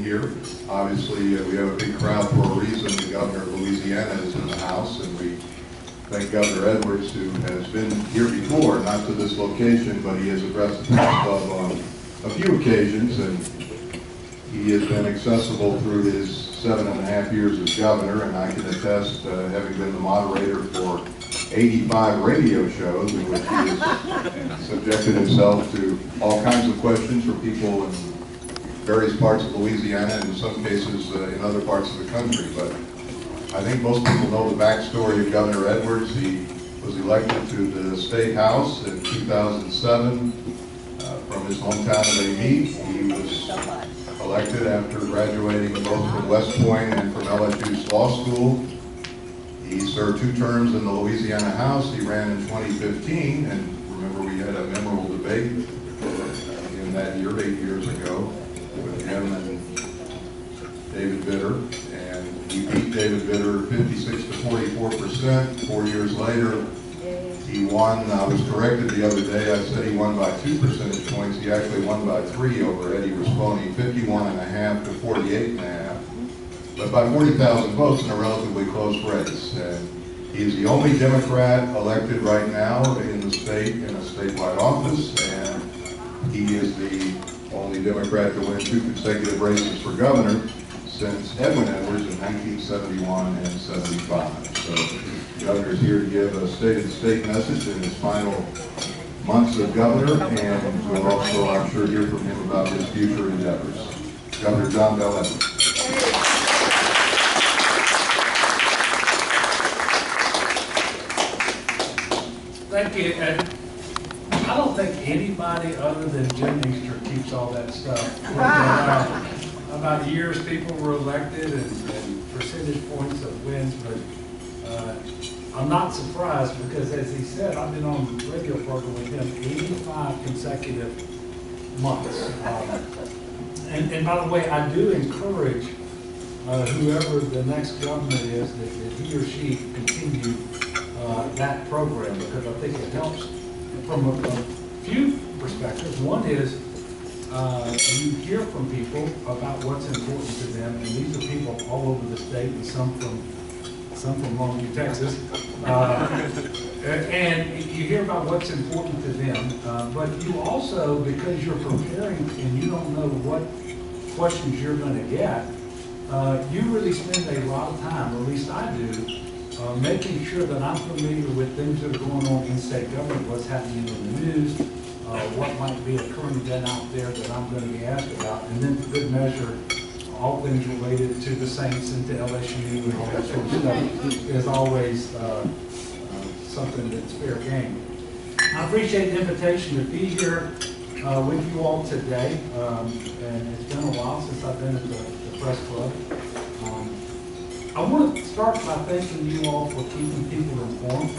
here. Obviously, we have a big crowd for a reason. The governor of Louisiana is in the house, and we thank Governor Edwards, who has been here before, not to this location, but he has addressed the Press Club on a few occasions, and he has been accessible through his 7.5 years as governor, and I can attest, having been the moderator for 85 radio shows in which he has subjected himself to all kinds of questions from people in various parts of Louisiana and in some cases in other parts of the country. But I think most people know the backstory of Governor Edwards. He was elected to the State House in 2007 from his hometown of Amite. He was elected after graduating both from West Point and from LSU's law school. He served 2 terms in the Louisiana House. He ran in 2015, and remember we had a memorable debate in that year, 8 years ago, with him and David Vitter, and he beat David Vitter 56 to 44%. 4 years later, he won. I was corrected the other day. I said he won by 2 percentage points. He actually won by 3 over Eddie Risponi, 51.5 to 48.5. But by 40,000 votes in a relatively close race. And he is the only Democrat elected right now in the state in a statewide office, and he is the only Democrat to win 2 consecutive races for governor since Edwin Edwards in 1971 and 75. So the governor is here to give a state of the state message in his final months of governor, and we'll also, I'm sure, hear from him about his future endeavors. Governor John Bel Edwards. Thank you. And I don't think anybody other than Jim Easter keeps all that stuff. About years people were elected and percentage points of wins, but I'm not surprised because, as he said, I've been on the radio program with him 85 consecutive months. And by the way, I do encourage whoever the next governor is that he or she continue that program, because I think it helps from a few perspectives. One is you hear from people about what's important to them, and these are people all over the state, and some from Longview, Texas. And you hear about what's important to them, but you also, because you're preparing and you don't know what questions you're going to get, you really spend a lot of time, or at least I do, making sure that I'm familiar with things that are going on in state government, what's happening in the news, what might be a current event out there that I'm going to be asked about, and then for good measure, all things related to the Saints and to LSU and all that sort of stuff is always something that's fair game. I appreciate the invitation to be here with you all today, and it's been a while since I've been at the Press Club. I want to start by thanking you all for keeping people informed.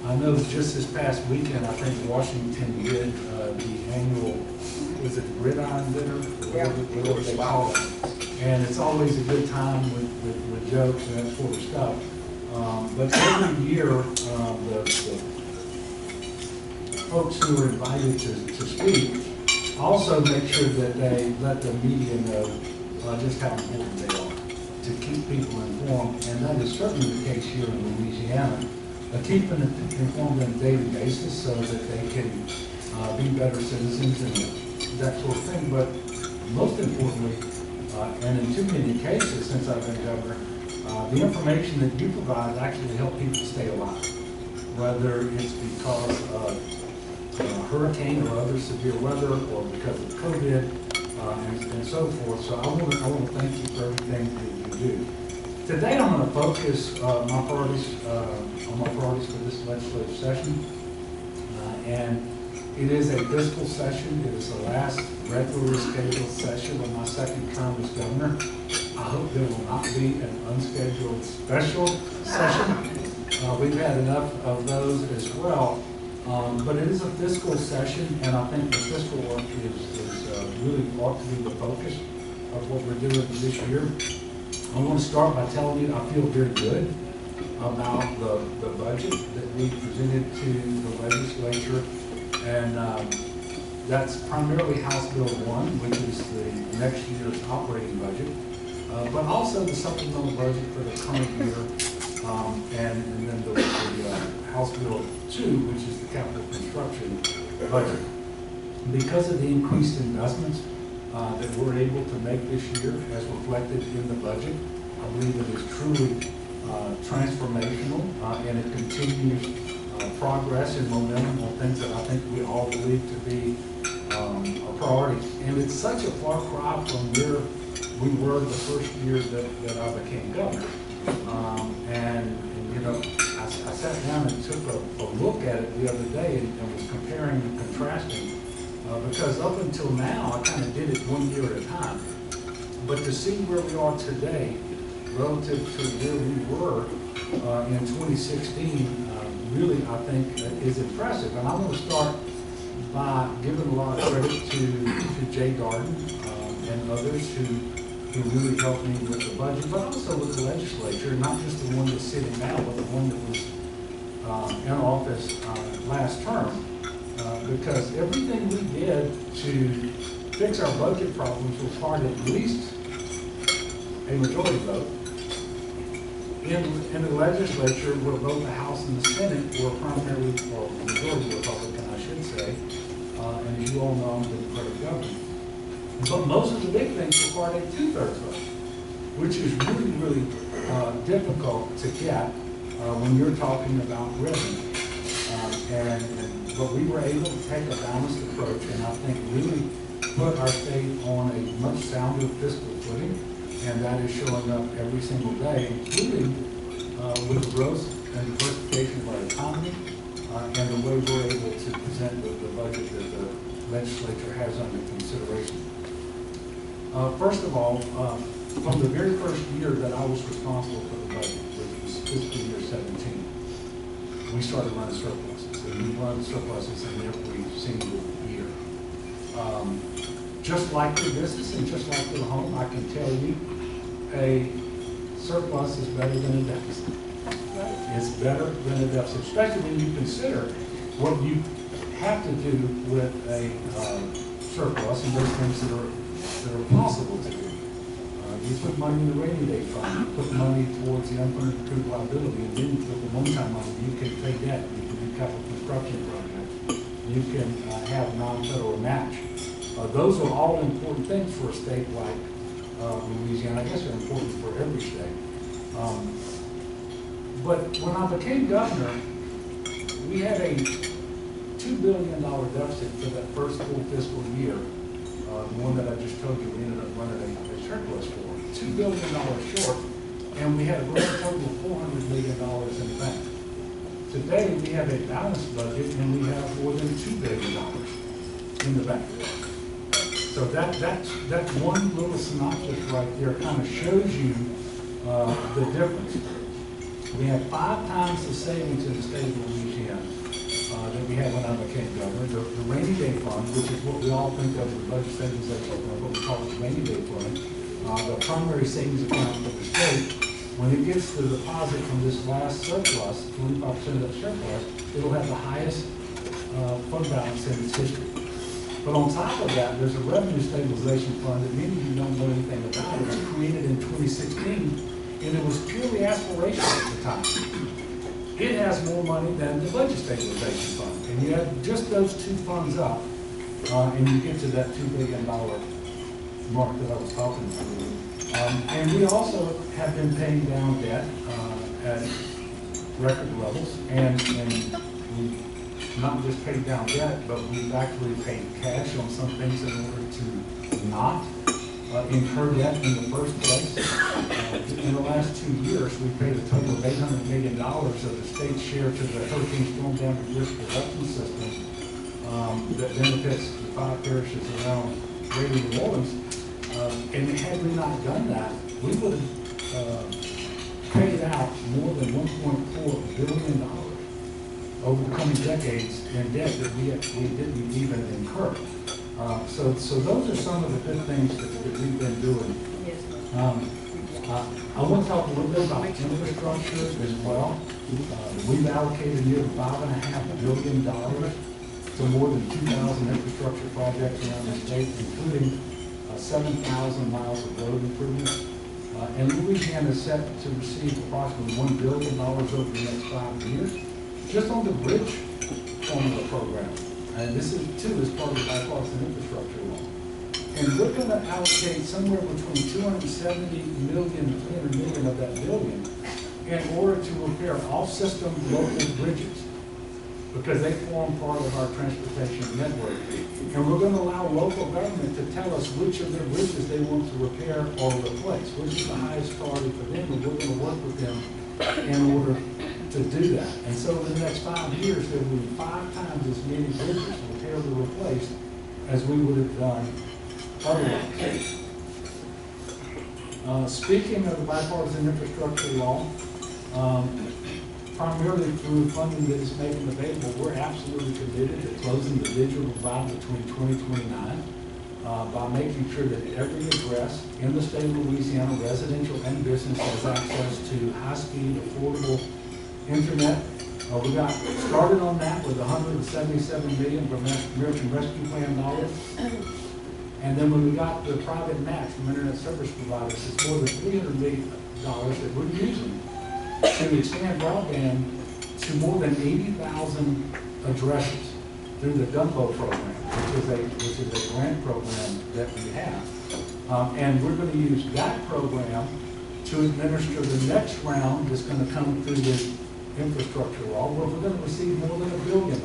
I know just this past weekend, I think Washington did the annual, was it Gridiron Dinner? Whatever they call it. And it's always a good time with jokes and that sort of stuff. But every year, the folks who are invited to speak also make sure that they let the media know just how important they are to keep people informed, and that is certainly the case here in Louisiana. Keeping them informed on a daily basis so that they can be better citizens and that sort of thing. But most importantly, and in too many cases since I've been governor, the information that you provide actually help people stay alive, whether it's because of a hurricane or other severe weather, or because of COVID, and so forth. So I want to thank you for everything that you do. Today I'm going to focus on my priorities for this legislative session, and it is a fiscal session. It is the last regularly scheduled session of my second term as governor. I hope there will not be an unscheduled special session. We've had enough of those as well. But it is a fiscal session, and I think the fiscal work is really ought to be the focus of what we're doing this year. I want to start by telling you I feel very good about the budget that we presented to the legislature, and That's primarily House Bill 1, which is the next year's operating budget, but also the supplemental budget for the current year, and then the House Bill 2, which is the capital construction budget. Because of the increased investments that we're able to make this year, as reflected in the budget, I believe it is truly transformational, and it continues progress and momentum on things that I think we all believe to be a priority. And it's such a far cry from where we were the first year that I became governor. And you know, I sat down and took a look at it the other day and was comparing and contrasting, because up until now, I kind of did it 1 year at a time. But to see where we are today relative to where we were in 2016, really, I think, is impressive. And I want to start by giving a lot of credit to Jay Darden and others who really helped me with the budget, but also with the legislature, not just the one that's sitting now, but the one that was in office last term. Because everything we did to fix our budget problems required at least a majority vote. In the legislature, where both the House and the Senate were primarily, or majority Republican, I should say, and as you all know, I'm a Democratic governor. But most of the big things required a 2/3 vote, which is really, really difficult to get when you're talking about revenue. But we were able to take a balanced approach, and I think really put our state on a much sounder fiscal footing, and that is showing up every single day, including with the growth and diversification of our economy, and the way we're able to present the budget that the legislature has under consideration. First of all, from the very first year that I was responsible for the budget, which was fiscal year 17, we started running surpluses, and we run surpluses in every single year. Just like the business and just like the home, I can tell you, a surplus is better than a deficit. It's better than a deficit, especially when you consider what you have to do with a surplus and those things that are possible to do. You put money in the rainy day fund, you put money towards the unfunded accrued liability, and then you put the one-time money, you can pay debt, you can do capital construction projects, you can have non-federal match. Those are all important things for a state like Louisiana. I guess they're important for every state. But when I became governor, we had a $2 billion deficit for that first full fiscal year. The one that I just told you we ended up running a surplus for. $2 billion short, and we had a grand total of $400 million in the bank. Today, we have a balanced budget, and we have more than $2 billion in the bank. So that one little synopsis right there kind of shows you the difference. We have 5 times the savings in the state of Louisiana that we had when I became governor. The rainy day fund, which is what we all think of as the budget savings, what we call the rainy day fund, the primary savings account for the state, when it gets the deposit from this last surplus, 25% of that surplus, it'll have the highest fund balance in its history. But on top of that, there's a revenue stabilization fund that many of you don't know anything about. It was created in 2016, and it was purely aspirational at the time. It has more money than the budget stabilization fund. And you have just those 2 funds up, and you get to that $2 billion mark that I was talking about. And we also have been paying down debt at record levels, and we not just paid down debt, but we've actually paid cash on some things in order to not incur debt in the first place. In the last 2 years, we paid a total of $800 million of the state's share to the Hurricane Storm Damage Risk Reduction System that benefits the 5 parishes around Greater New Orleans. And had we not done that, we would have paid out more than $1.4 billion over the coming decades in debt that we didn't even incur. So those are some of the good things that we've been doing. I want to talk a little bit about infrastructure as well. We've allocated nearly $5.5 billion to more than 2,000 infrastructure projects around the state, including 7,000 miles of road improvements. And Louisiana is set to receive approximately $1 billion over the next 5 years, just on the bridge formula program. And this is, too, as part of the bipartisan infrastructure law. And we're going to allocate somewhere between 270 million and 300 million of that billion in order to repair off-system local bridges, because they form part of our transportation network. And we're going to allow local government to tell us which of their bridges they want to repair or replace, which is the highest priority for them, and we're going to work with them in order to do that. And so in the next 5 years, there will be 5 times as many bridges repaired or replaced as we would have done otherwise. Speaking of the bipartisan infrastructure law, primarily through funding that is making available, we're absolutely committed to closing the digital divide between 2029 by making sure that every address in the state of Louisiana, residential and business, has access to high-speed, affordable internet. We got started on that with $177 million from American Rescue Plan dollars. And then when we got the private match from internet service providers, it's more than $300 million that we're using to expand broadband to more than 80,000 addresses through the Dumbo program, which is a grant program that we have. And we're going to use that program to administer the next round that's going to come through this infrastructure law, where we're going to receive more than $1 billion.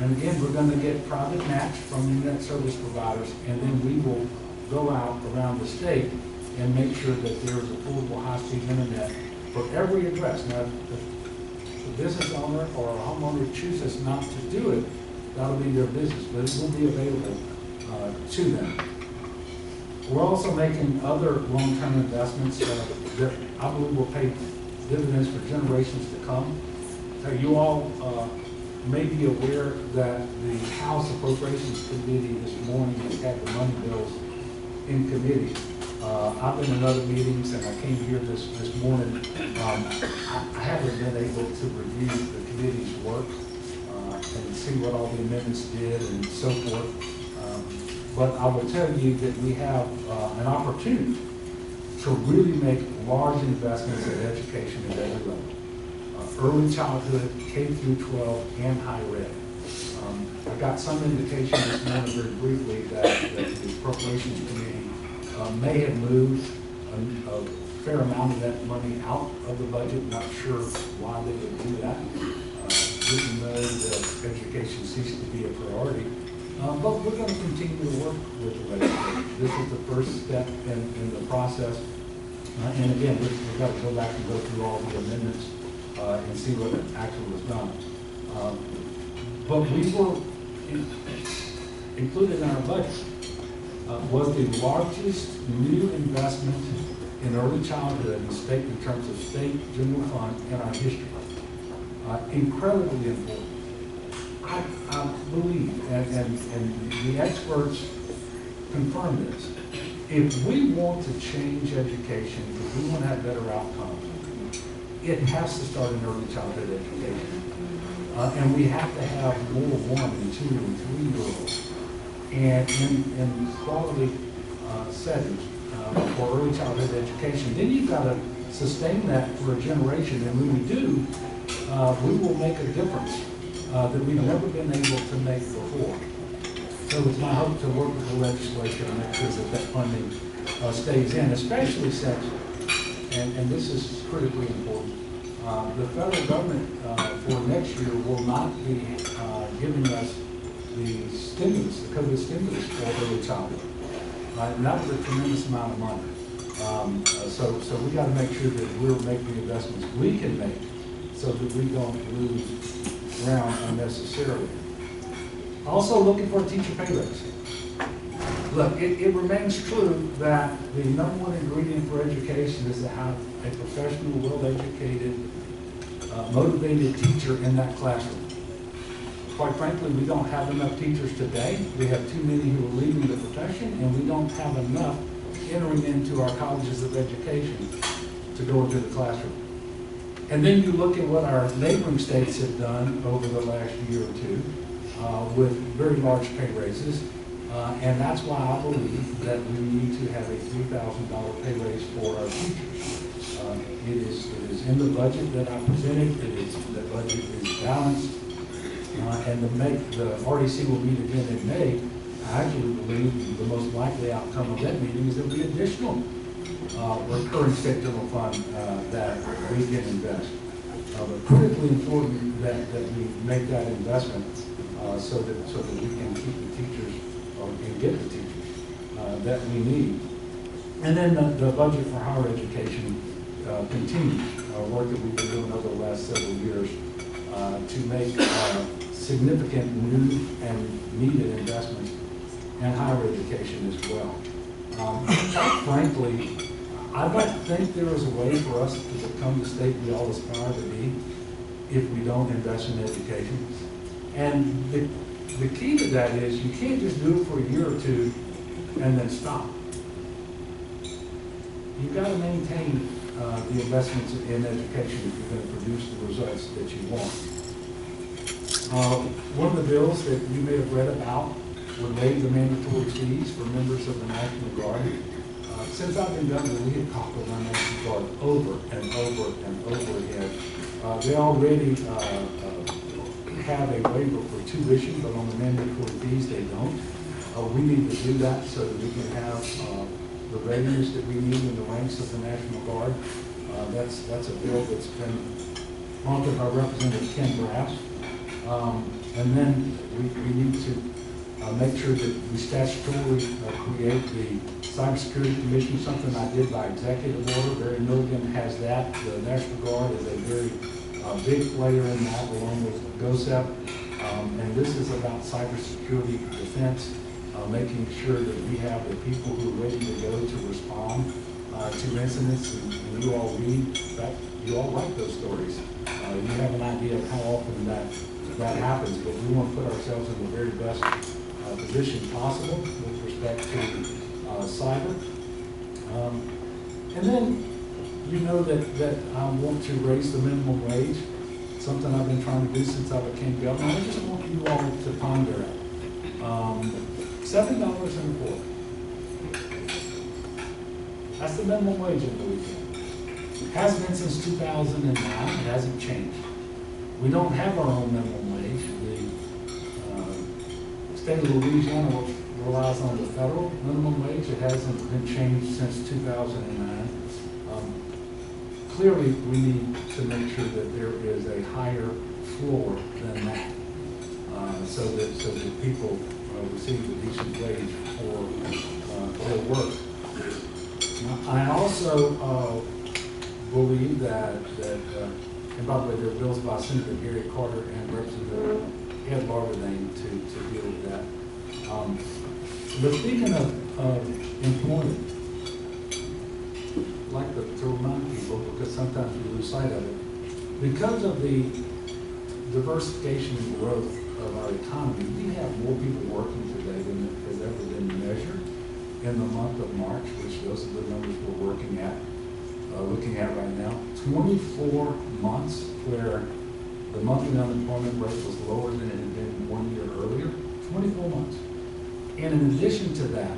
And again, we're going to get private match from internet service providers, and then we will go out around the state and make sure that there is affordable high-speed internet for every address. Now, if the business owner or a homeowner chooses not to do it, that'll be their business, but it will be available to them. We're also making other long-term investments that I believe will pay dividends for generations to come. You all may be aware that the House Appropriations Committee this morning has had the money bills in committee. I've been in other meetings, and I came here this morning. I haven't been able to review the committee's work and see what all the amendments did and so forth. But I will tell you that we have an opportunity to really make large investments in education at every level. Early childhood, K through 12, and higher ed. I got some indication this morning very briefly that the Appropriations Committee may have moved a fair amount of that money out of the budget. Not sure why they would do that. Didn't know that education ceased to be a priority. But we're going to continue to work with the legislature. This is the first step in the process. And again, we've got to go back and go through all the amendments and see what actually was done. But we were included in our budget was the largest new investment in early childhood in the state in terms of state general fund in our history. Incredibly important. I believe, and the experts confirm this, if we want to change education, if we want to have better outcomes, it has to start in early childhood education. And we have to have more 1 and 2 and 3-year-olds. And in quality settings for early childhood education. Then you've got to sustain that for a generation. And when we do, we will make a difference that we've never been able to make before. So it's my hope to work with the legislature to make sure that that funding stays in, especially since, and this is critically important, the federal government for next year will not be giving us the stimulus, the COVID stimulus for early childhood. And that was a tremendous amount of money. So we got to make sure that we're making the investments we can make so that we don't lose ground unnecessarily. Also looking for a teacher pay raise. Look, it remains true that the number one ingredient for education is to have a professional, well-educated, motivated teacher in that classroom. Quite frankly, we don't have enough teachers today. We have too many who are leaving the profession, and we don't have enough entering into our colleges of education to go into the classroom. And then you look at what our neighboring states have done over the last year or two. with very large pay raises. And that's why I believe that we need to have a $3,000 pay raise for our teachers. It is in the budget that I presented. The budget is balanced. And the RDC will meet again in May. I actually believe the most likely outcome of that meeting is there'll be additional recurring state general fund that we can invest. But critically important that we make that investment so that we can keep the teachers and get the teachers that we need. And then the budget for higher education continues, work that we've been doing over the last several years to make significant new and needed investments in higher education as well. Frankly, I don't think there is a way for us to become the state we all aspire to be if we don't invest in education. And the key to that is you can't just do it for a year or two and then stop. You've got to maintain the investments in education if you're going to produce the results that you want. One of the bills that you may have read about would waive the mandatory fees for members of the National Guard. Since I've been governor, we have talked with our National Guard over and over and over again. They already have a waiver for tuition, but on the mandatory fees, they don't. We need to do that so that we can have the readiness that we need in the ranks of the National Guard. That's a bill that's been sponsored by Representative Ken Graff. And then we need to make sure that we statutorily create the Cybersecurity Commission, something I did by executive order. Barry Milligan has that. The National Guard is a very big player in that, along with GOSEP. And this is about cybersecurity defense, making sure that we have the people who are ready to go to respond to incidents. And you all read, in fact, you all write those stories. You have an idea of how often that happens, but we want to put ourselves in the very best position possible with respect to cyber. And then you know that I want to raise the minimum wage, something I've been trying to do since I became governor. I just want you all to ponder it. $7.25. That's the minimum wage in Louisiana. It has been since 2009. It hasn't changed. We don't have our own minimum wage. The state of Louisiana relies on the federal minimum wage. It hasn't been changed since 2009. Clearly, we need to make sure that there is a higher floor than that, so that people receive a decent wage for their work. I also believe that and by the way, there are bills by Senator Gary Carter and Representative Ed Barbadane to deal with that. But speaking of employment, I'd like to remind people, because sometimes we lose sight of it, because of the diversification and growth of our economy, we have more people working today than has ever been measured in the month of March, which those are the numbers we're looking at right now. 24 months where the monthly unemployment rate was lower than it had been 1 year earlier. 24 months. And in addition to that,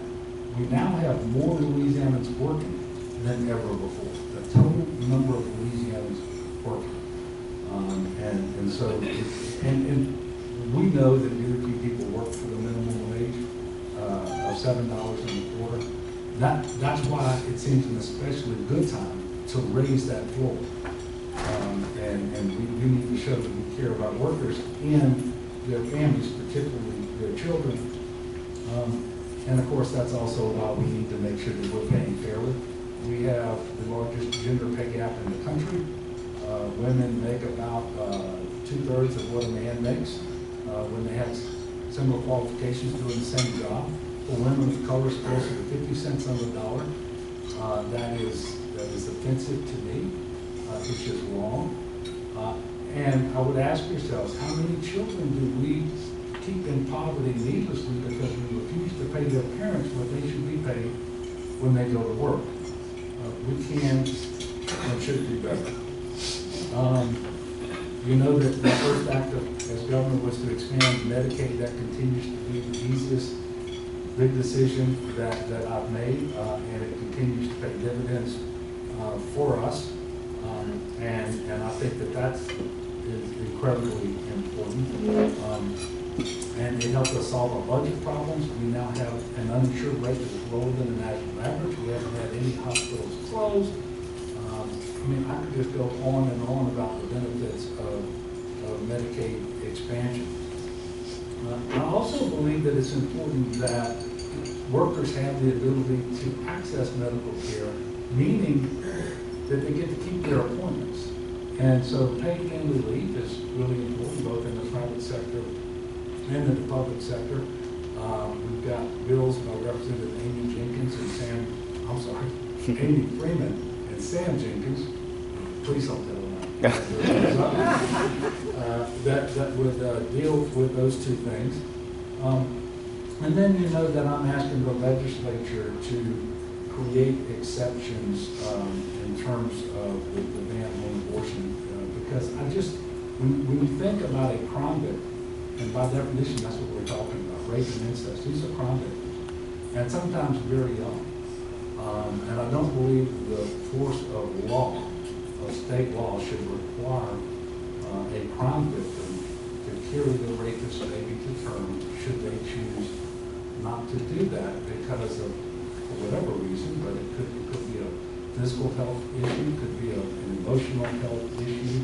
we now have more Louisianans working than ever before. The total number of Louisianans working. And so we know that very few people work for the minimum wage of $7.25. That's why it seems an especially good time to raise that floor. And we need to show that we care about workers and their families, particularly their children. And of course, that's also why we need to make sure that we're paying fairly. We have the largest gender pay gap in the country. Women make about 2/3 of what a man makes when they have similar qualifications doing the same job. For women of color, it's closer to 50 cents on the dollar. That is offensive to me. It's just wrong. And I would ask yourselves, how many children do we keep in poverty needlessly because we refuse to pay their parents what they should be paid when they go to work? We can and should do better. You know that the first act as governor was to expand Medicaid. That continues to be the easiest big decision that I've made, and it continues to pay dividends for us. And I think that is incredibly important. And it helped us solve our budget problems. We now have an uninsured rate that is lower than the national average. We haven't had any hospitals closed. I mean, I could just go on and on about the benefits of Medicaid expansion. I also believe that it's important that workers have the ability to access medical care, meaning that they get to keep their appointments. And so paid family leave is really important, both in the private sector and in the public sector. We've got bills by Representative Amy Jenkins and Amy Freeman and Sam Jenkins. Please don't tell them that. That would deal with those two things. And then you know that I'm asking the legislature to create exceptions in terms of the ban on abortion, because when you think about a crime victim, and by definition that's what we're talking about, rape and incest, these are crime victims, and sometimes very young. And I don't believe the force of law, of state law, should require a crime victim to carry the rapist baby to term should they choose not to do that because of whatever reason, but it could be a physical health issue, could be an emotional health issue,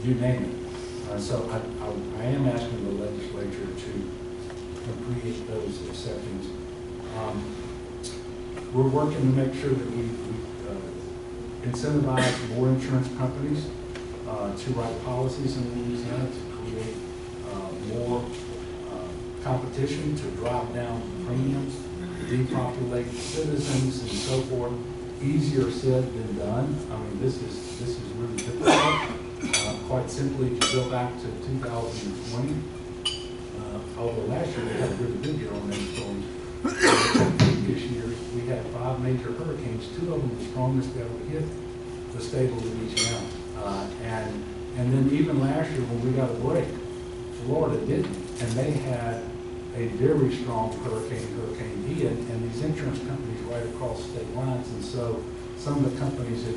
you name it. So I am asking the legislature to create those exceptions. We're working to make sure that we incentivize more insurance companies to write policies in Louisiana to create more competition, to drive down premiums, depopulate citizens, and so forth. Easier said than done. I mean, this is really difficult. Quite simply, if you go back to 2020, although last year we had a really good year on rainstorms, previous years we had 5 major hurricanes, 2 of them the strongest that ever hit the state of Louisiana. And then even last year when we got a break, Florida didn't, and they had a very strong Hurricane Ian, and these insurance companies right across state lines. And so some of the companies that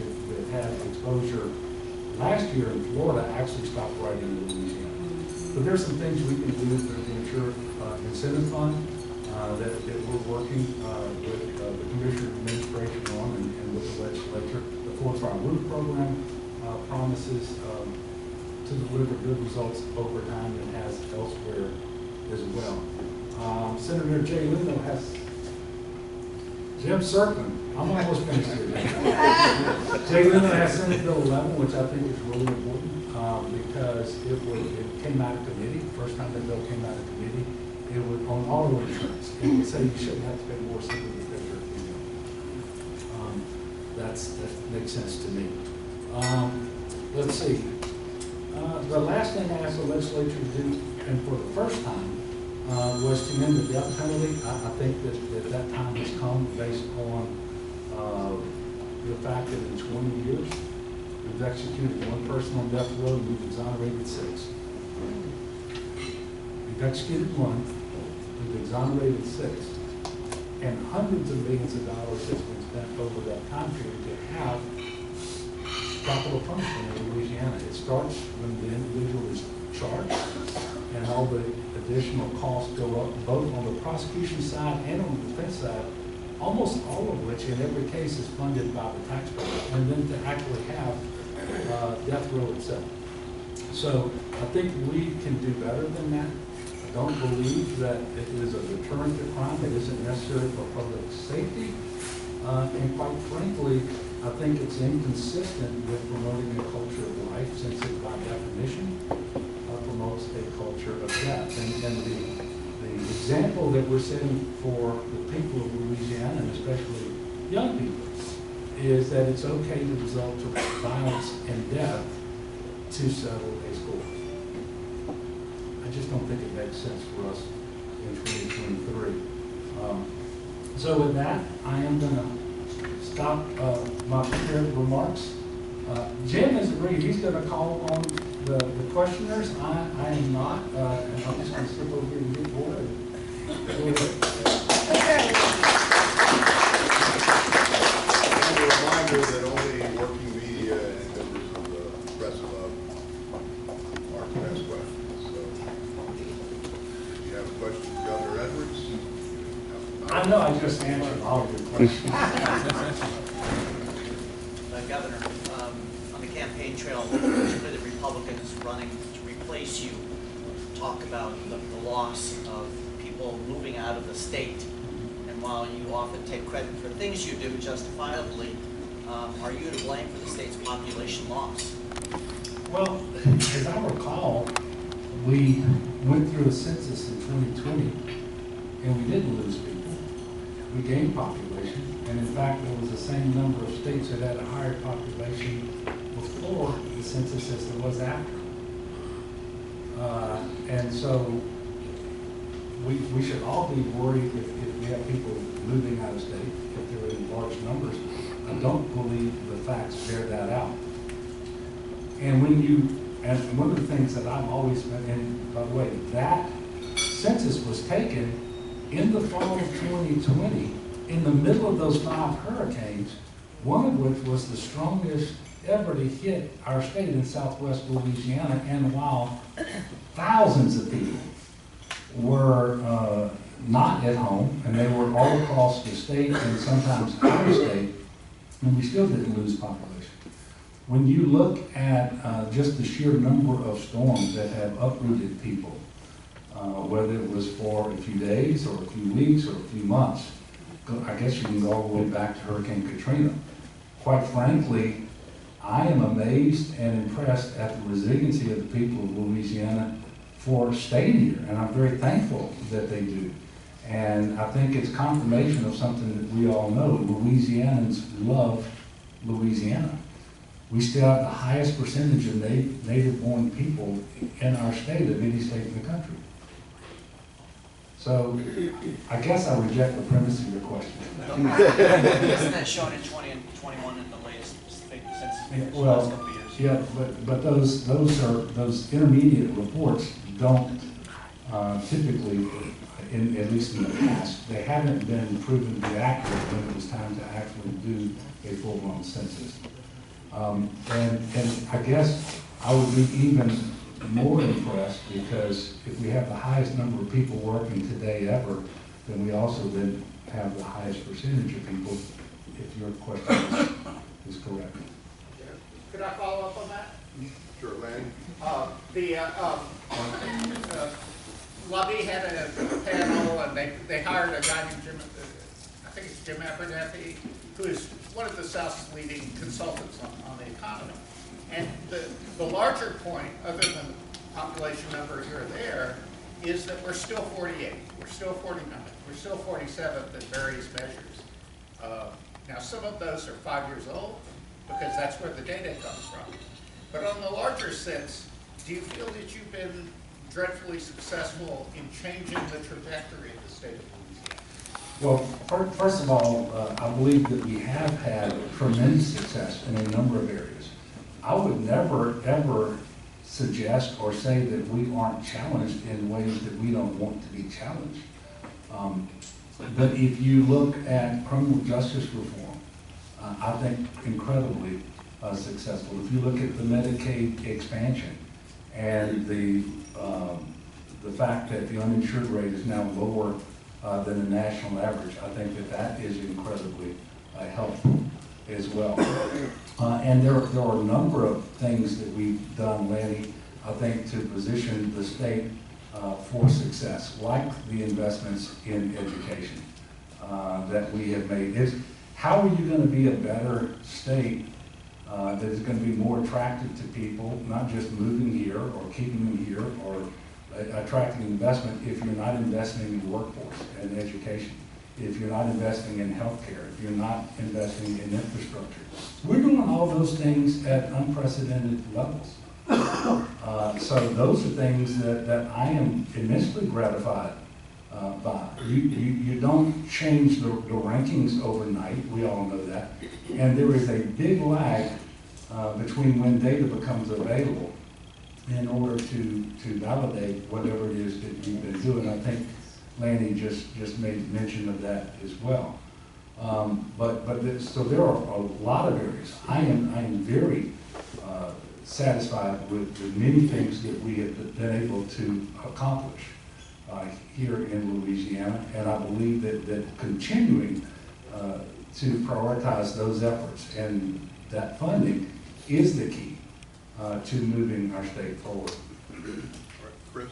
had exposure last year in Florida actually stopped writing in Louisiana. But there's some things we can do through the Insured Incentive Fund that we're working with the Commissioner Administration on and with the legislature. The Fortified Roof Program promises to deliver good results over time and has elsewhere as well. Senator Jay Leno has Jim Serpin. I'm almost finished here. Jay Leno has Senate Bill 11, which I think is really important because it came out of committee. First time the bill came out of committee, it was on auto insurance. It would say you shouldn't have to pay more simply because you're a female. That makes sense to me. Let's see. The last thing I asked the legislature to do, and for the first time, was to end the death penalty. I think that time has come based on the fact that in 20 years, we've executed 1 person on death row and we've exonerated 6. We've executed 1, we've exonerated 6, and hundreds of millions of dollars has been spent over that time period to have capital punishment in Louisiana. It starts when the individual is charged, and all the additional costs go up, both on the prosecution side and on the defense side, almost all of which in every case is funded by the taxpayer, and then to actually have death row itself. So I think we can do better than that. I don't believe that it is a deterrent to crime. It isn't necessary for public safety. And quite frankly, I think it's inconsistent with promoting a culture of life, since it by definition promotes a culture of death. And the example that we're setting for the people of Louisiana, and especially young people, is that it's okay to resort to violence and death to settle a score. I just don't think it makes sense for us in 2023. So with that, I am going to stop my prepared remarks. Jim has agreed. He's going to call on the questioners, I am not, and I'm just gonna slip over here and get bored. And a reminder that only working media and members of the press club are to ask questions. So, if you have a question for Governor Edwards? I know I just answered all of your questions. Governor, on the campaign trail, particularly the Republicans running to replace you, talk about the loss of people moving out of the state. And while you often take credit for things you do justifiably, are you to blame for the state's population loss? Well, as I recall, we went through a census in 2020, and we didn't lose people. We gained population, and in fact, there was the same number of states that had a higher population before the census as there was after. And so we should all be worried if we have people moving out of state, if they're in large numbers. I don't believe the facts bear that out. And and one of the things that I've always been, and by the way, that census was taken in the fall of 2020, in the middle of those 5 hurricanes, one of which was the strongest ever to hit our state in southwest Louisiana, and while thousands of people were not at home, and they were all across the state and sometimes out of state, and we still didn't lose population. When you look at just the sheer number of storms that have uprooted people, whether it was for a few days or a few weeks or a few months, I guess you can go all the way back to Hurricane Katrina. Quite frankly, I am amazed and impressed at the resiliency of the people of Louisiana for staying here, and I'm very thankful that they do. And I think it's confirmation of something that we all know. Louisianans love Louisiana. We still have the highest percentage of native-born people in our state of any state in the country. So I guess I reject the premise of your question. Isn't that shown in 20 and 21 in the latest state census figures for the last couple of years? Yeah, but those intermediate reports don't typically, at least in the past, they haven't been proven to be accurate when it was time to actually do a full-blown census. And I guess I would be even more impressed because if we have the highest number of people working today ever, then we also then have the highest percentage of people, if your question is correct. Could I follow up on that? Sure, Lanny. Lobby had a panel, and they hired a guy named Jim, I think it's Jim Abernathy, who is one of the South's leading consultants on the economy. And the larger point, other than population number here or there, is that we're still 48, we're still 49, we're still 47th at various measures. Now, some of those are 5 years old, because that's where the data comes from. But on the larger sense, do you feel that you've been dreadfully successful in changing the trajectory of the state of Louisiana? Well, first of all, I believe that we have had tremendous success in a number of areas. I would never, ever suggest or say that we aren't challenged in ways that we don't want to be challenged. But if you look at criminal justice reform, I think incredibly successful. If you look at the Medicaid expansion and the fact that the uninsured rate is now lower than the national average, I think that that is incredibly helpful as well. And there are a number of things that we've done, Lanny, I think, to position the state for success, like the investments in education that we have made. How are you going to be a better state that is going to be more attractive to people, not just moving here or keeping them here or attracting investment, if you're not investing in the workforce and education, if you're not investing in healthcare, if you're not investing in infrastructure? We're doing all those things at unprecedented levels. So those are things that I am immensely gratified by. You don't change the rankings overnight, we all know that. And there is a big lag between when data becomes available in order to validate whatever it is that you've been doing. I think Lanny just made mention of that as well. So there are a lot of areas. I am very satisfied with the many things that we have been able to accomplish here in Louisiana, and I believe that continuing to prioritize those efforts and that funding is the key to moving our state forward. Chris?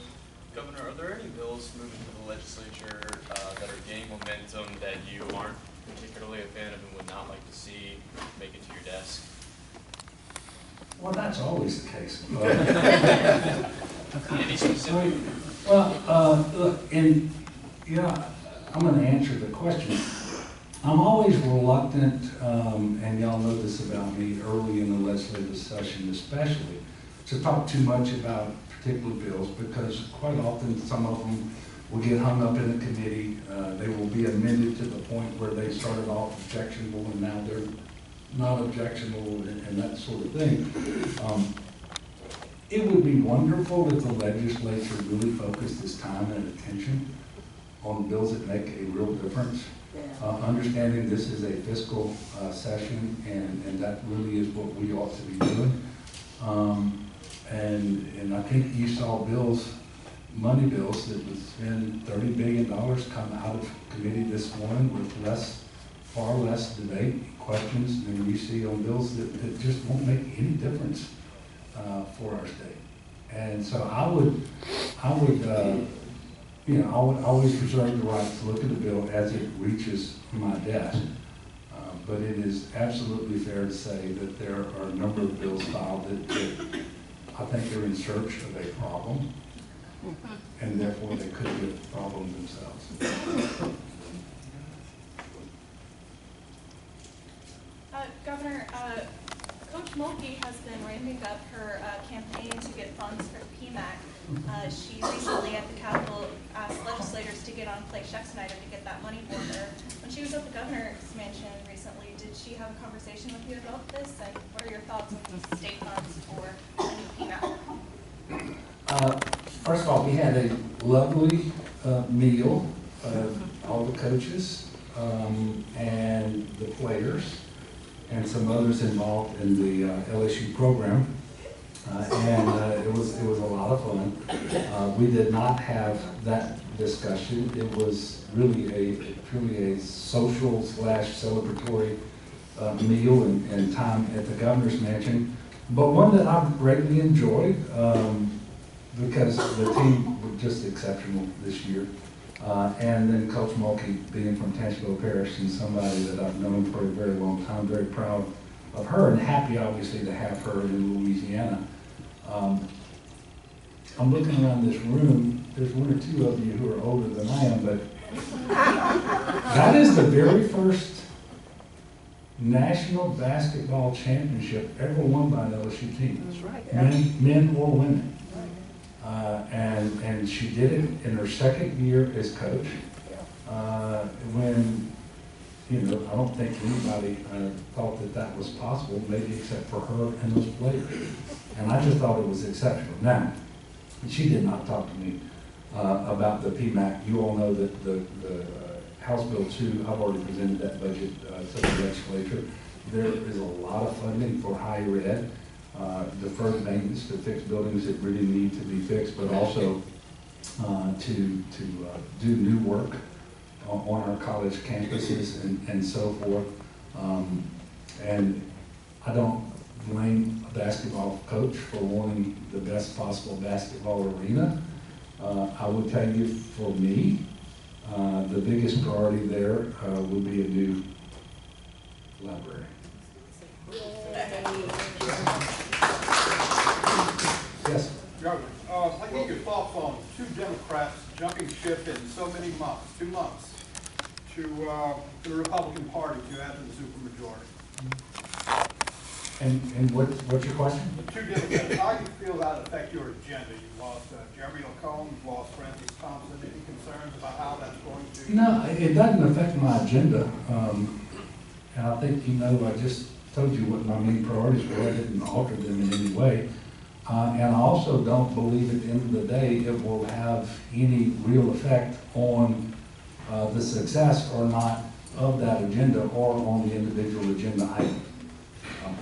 Governor, are there any bills moving to the legislature that are gaining momentum that you aren't particularly a fan of and would not like to see make it to your desk? Well, that's always the case. Any specific? Look, and I'm going to answer the question. I'm always reluctant, and y'all know this about me, early in the legislative session especially, to talk too much about particular bills, because quite often some of them will get hung up in the committee. They will be amended to the point where they started off objectionable and now they're not objectionable and that sort of thing. It would be wonderful if the legislature really focused its time and attention on bills that make a real difference. Understanding this is a fiscal session, and that really is what we ought to be doing. And I think you saw money bills that would spend $30 billion come out of committee this morning with far less debate, questions than we see on bills that just won't make any difference for our state. And so I would always reserve the right to look at the bill as it reaches my desk. But it is absolutely fair to say that there are a number of bills filed that I think they're in search of a problem, and therefore they could be a problem themselves. Governor, Coach Mulkey has been ramping up her campaign to get funds for PMAC. She recently at the Capitol asked legislators to get on Clay Schexnayder to get that money for her. When she was at the governor's mansion recently, did she have a conversation with you about this? And what are your thoughts on the state funds for a new PMAC? First of all, we had a lovely meal, all the coaches and the players and some others involved in the LSU program. It was a lot of fun. We did not have that discussion. It was really a social / celebratory meal and time at the governor's mansion, but one that I greatly enjoyed because the team was just exceptional this year. And then Coach Mulkey being from Tangipahoa Parish and somebody that I've known for a very long time, very proud of her and happy obviously to have her in Louisiana. I'm looking around this room, there's one or two of you who are older than I am, but that is the very first national basketball championship ever won by an LSU team. That's right. Men or women. And she did it in her second year as coach, when, I don't think anybody thought that was possible, maybe except for her and those players. And I just thought it was exceptional. Now, she did not talk to me about the PMAC. You all know that the House Bill 2, I've already presented that budget to the legislature. There is a lot of funding for higher ed. Deferred maintenance to fix buildings that really need to be fixed, but also to do new work on our college campuses and so forth. And I don't blame a basketball coach for wanting the best possible basketball arena. I would tell you, for me, the biggest priority there would be a new library. Yes. Governor, I get your thoughts on two Democrats jumping ship in so many months, 2 months, to the Republican Party to add to the supermajority. And what's your question? The two Democrats, how do you feel that affect your agenda? You lost Jeremy O'Connell, you've lost Francis Thompson. Any concerns about how that's going to? No, it doesn't affect my agenda. And I think I just told you what my main priorities were. I didn't alter them in any way. And I also don't believe at the end of the day it will have any real effect on the success or not of that agenda or on the individual agenda item.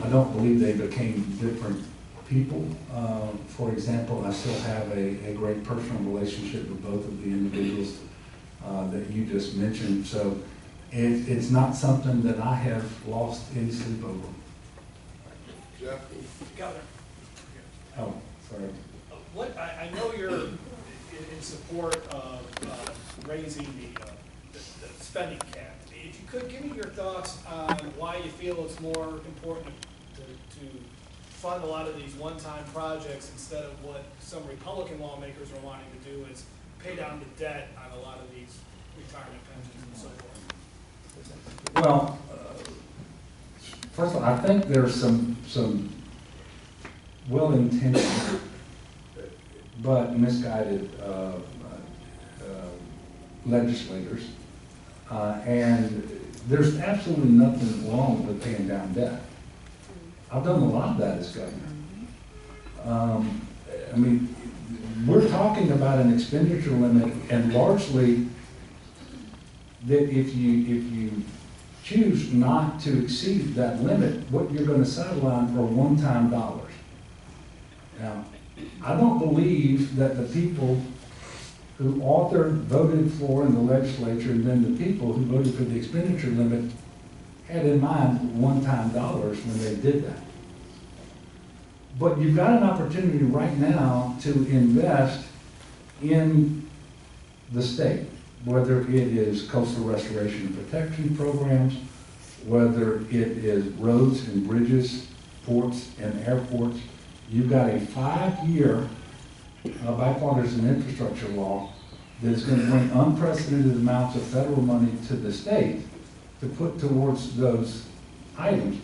I don't believe they became different people. For example, I still have a great personal relationship with both of the individuals that you just mentioned. So it's not something that I have lost any sleep over. Jeff? Governor, Oh, sorry. I know you're in support of raising the spending cap. If you could, give me your thoughts on why you feel it's more important to fund a lot of these one-time projects instead of what some Republican lawmakers are wanting to do, is pay down the debt on a lot of these retirement pensions and so forth. Well, first of all, I think there's some well-intentioned but misguided legislators, and there's absolutely nothing wrong with paying down debt. I've done a lot of that as governor. I mean, we're talking about an expenditure limit, and largely that if you choose not to exceed that limit, what you're going to settle on are one-time dollars. Now, I don't believe that the people who authored, voted for in the legislature, and then the people who voted for the expenditure limit had in mind one-time dollars when they did that. But you've got an opportunity right now to invest in the state, whether it is coastal restoration and protection programs, whether it is roads and bridges, ports and airports. You've got a 5-year bipartisan infrastructure law that is going to bring unprecedented amounts of federal money to the state to put towards those items.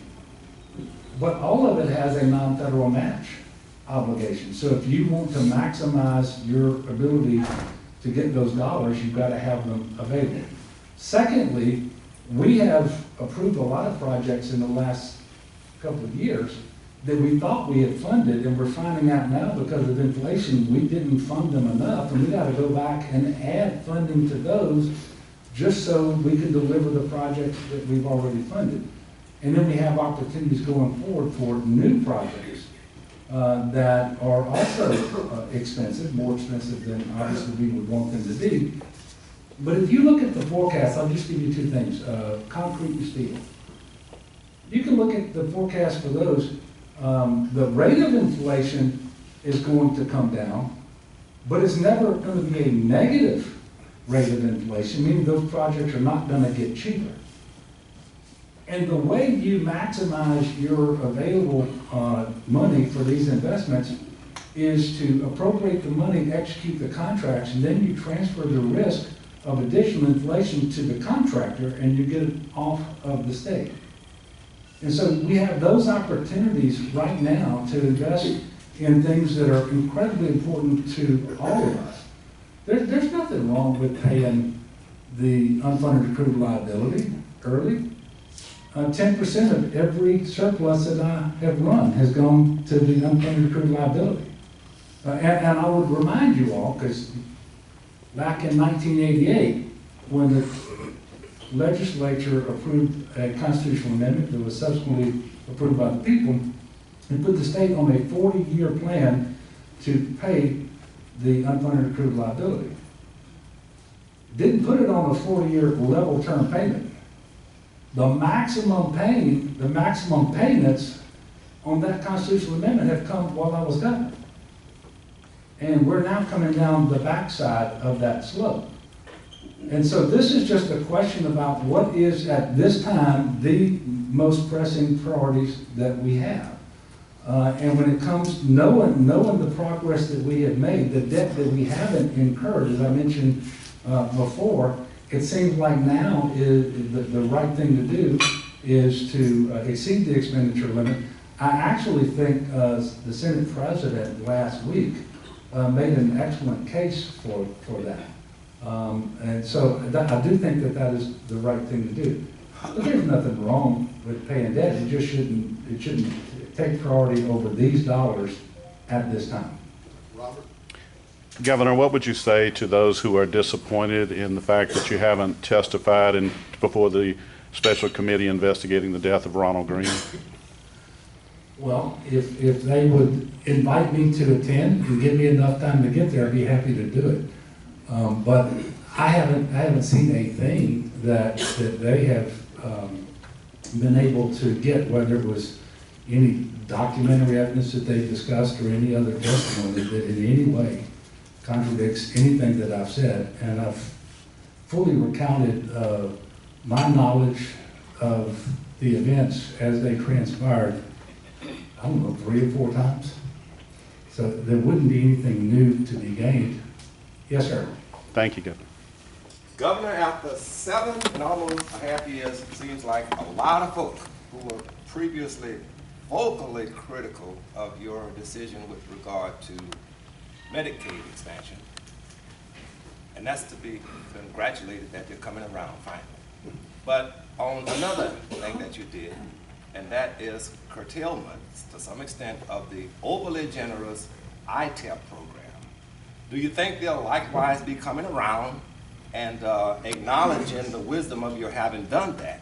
But all of it has a non-federal match obligation. So if you want to maximize your ability to get those dollars, you've got to have them available. Secondly, we have approved a lot of projects in the last couple of years that we thought we had funded, and we're finding out now because of inflation, we didn't fund them enough, and we got to go back and add funding to those just so we can deliver the projects that we've already funded. And then we have opportunities going forward for new projects that are also expensive, more expensive than obviously we would want them to be. But if you look at the forecast, I'll just give you two things, concrete and steel. You can look at the forecast for those. The rate of inflation is going to come down, but it's never going to be a negative rate of inflation, meaning those projects are not going to get cheaper. And the way you maximize your available money for these investments is to appropriate the money, execute the contracts, and then you transfer the risk of additional inflation to the contractor, and you get it off of the state. And so we have those opportunities right now to invest in things that are incredibly important to all of us. There's nothing wrong with paying the unfunded accrued liability early. 10% of every surplus that I have run has gone to the unfunded accrued liability. And I would remind you all, because back in 1988, when the legislature approved a constitutional amendment that was subsequently approved by the people, and put the state on a 40-year plan to pay the unfunded accrued liability. Didn't put it on a 40-year level term payment. The maximum payments on that constitutional amendment have come while I was governor. And we're now coming down the backside of that slope. And so this is just a question about what is at this time the most pressing priorities that we have. And when it comes knowing the progress that we have made, the debt that we haven't incurred, as I mentioned before, it seems like now is the right thing to do is to exceed the expenditure limit. I actually think the Senate President last week made an excellent case for that. And so I do think that that is the right thing to do. But there's nothing wrong with paying debt. It just shouldn't take priority over these dollars at this time. Robert? Governor, what would you say to those who are disappointed in the fact that you haven't testified before the special committee investigating the death of Ronald Green? Well, if they would invite me to attend and give me enough time to get there, I'd be happy to do it. But I haven't seen a thing that they have been able to get, whether it was any documentary evidence that they discussed or any other testimony that in any way contradicts anything that I've said. And I've fully recounted my knowledge of the events as they transpired, I don't know, 3 or 4 times. So there wouldn't be anything new to be gained. Yes, sir. Thank you, Governor. Governor, after 7 and almost a half years, it seems like a lot of folks who were previously vocally critical of your decision with regard to Medicaid expansion, and that's to be congratulated that you're coming around finally. But on another thing that you did, and that is curtailment, to some extent, of the overly generous ITEP program. Do you think they'll likewise be coming around and acknowledging the wisdom of your having done that?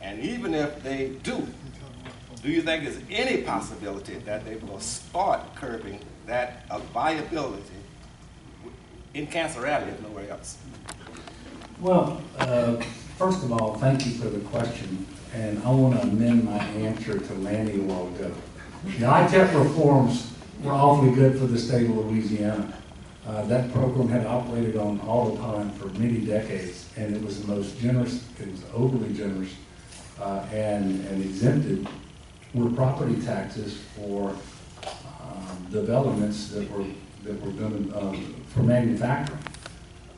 And even if they do you think there's any possibility that they will start curbing that viability in Cancer Alley, if nowhere else? Well, first of all, thank you for the question, and I want to amend my answer to Lanny a while ago. The ITEP reforms were awfully good for the state of Louisiana. That program had operated on autopilot for many decades, and it was the most generous, it was overly generous, and exempted were property taxes for developments that were going to, for manufacturing.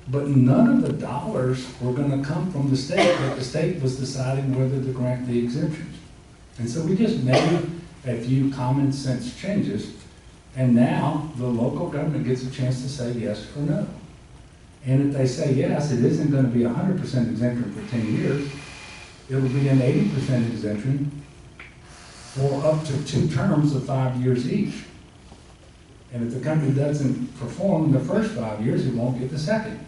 But none of the dollars were going to come from the state, but the state was deciding whether to grant the exemptions. And so we just made a few common sense changes, and now the local government gets a chance to say yes or no. And if they say yes, it isn't going to be 100% exemption for 10 years. It will be an 80% exemption for up to 2 terms of 5 years each. And if the company doesn't perform in the first 5 years, it won't get the second.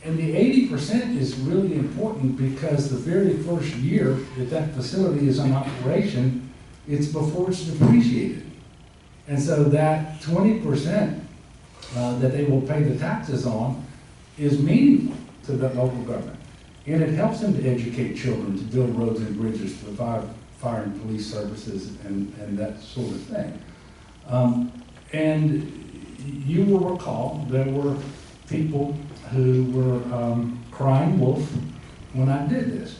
And the 80% is really important because the very first year that that facility is in operation, it's before it's depreciated. And so that 20% that they will pay the taxes on is meaningful to the local government. And it helps them to educate children, to build roads and bridges, to provide fire and police services and that sort of thing. And you will recall there were people who were crying wolf when I did this.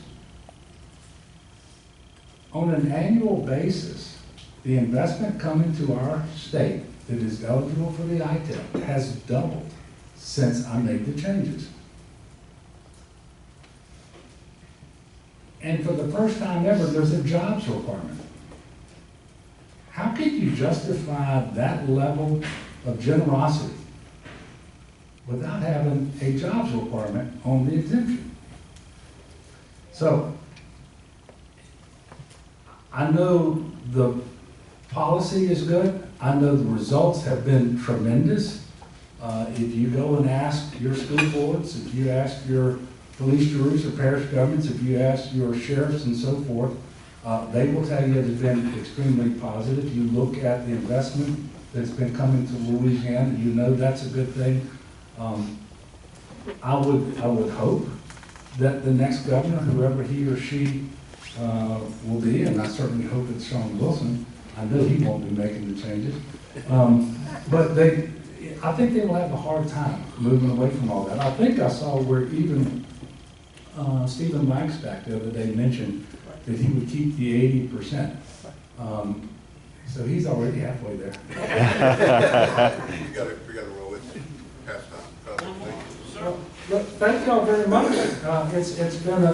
On an annual basis, the investment coming to our state that is eligible for the ITEP has doubled since I made the changes. And for the first time ever, there's a jobs requirement. How can you justify that level of generosity without having a jobs requirement on the exemption? So, I know the policy is good. I know the results have been tremendous. If you go and ask your school boards, if you ask your police juries or parish governments, if you ask your sheriffs and so forth, they will tell you it's been extremely positive. You look at the investment that's been coming to Louisiana, you know that's a good thing. I would hope that the next governor, whoever he or she will be, and I certainly hope it's Sean Wilson. I know he won't be making the changes. But I think they will have a hard time moving away from all that. I think I saw where even Stephen Langsback the other day mentioned that he would keep the 80%. So he's already halfway there. We gotta roll it past time. Well, thank you all very much. It's been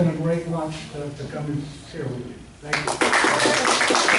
a great lunch to come and share with you. Thank you.